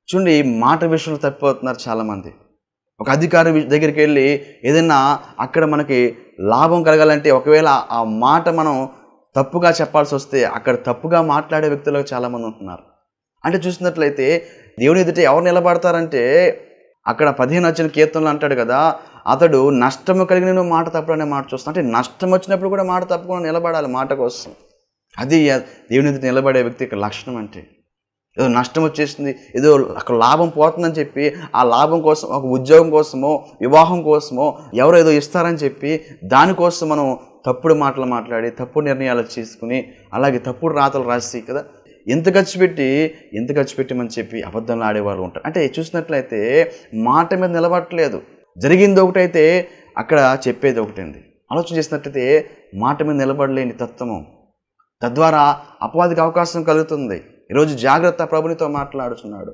చూడండి, మాట విషయంలో తప్పిపోతున్నారు చాలామంది. ఒక అధికారి దగ్గరికి వెళ్ళి ఏదైనా అక్కడ మనకి లాభం కలగాలంటే ఒకవేళ ఆ మాట మనం తప్పుగా చెప్పాల్సి వస్తే అక్కడ తప్పుగా మాట్లాడే వ్యక్తులు చాలామంది ఉంటున్నారు. అంటే చూసినట్లయితే దేవుని ఎదుట ఎవరు నిలబడతారంటే అక్కడ 15 కీర్తనలు అంటాడు కదా, అతడు నష్టము కలిగిన మాట తప్పుడనే మాట చూస్తాం. అంటే నష్టం వచ్చినప్పుడు కూడా మాట తప్పకుండా నిలబడాలి మాట కోసం. అది దేవుని ఎదుట నిలబడే వ్యక్తి యొక్క లక్షణం. అంటే ఏదో నష్టం వచ్చేసింది, ఏదో అక్కడ లాభం పోతుందని చెప్పి ఆ లాభం కోసం, ఒక ఉద్యోగం కోసమో వివాహం కోసమో ఎవరో ఏదో ఇస్తారని చెప్పి దానికోసం మనం తప్పుడు మాటలు మాట్లాడి తప్పుడు నిర్ణయాలు తీసుకుని అలాగే తప్పుడు రాతలు రాసి కదా ఎంత ఖర్చు పెట్టమని చెప్పి అబద్ధంలో ఆడేవాళ్ళు ఉంటారు. అంటే చూసినట్లయితే మాట మీద నిలబడట్లేదు. జరిగింది ఒకటైతే అక్కడ చెప్పేది ఒకటండి. ఆలోచన చేసినట్లయితే మాట మీద నిలబడలేని తత్వము, తద్వారా అపవాదికి అవకాశం కలుగుతుంది. ఈరోజు జాగ్రత్త, ప్రభునితో మాట్లాడుతున్నాడు.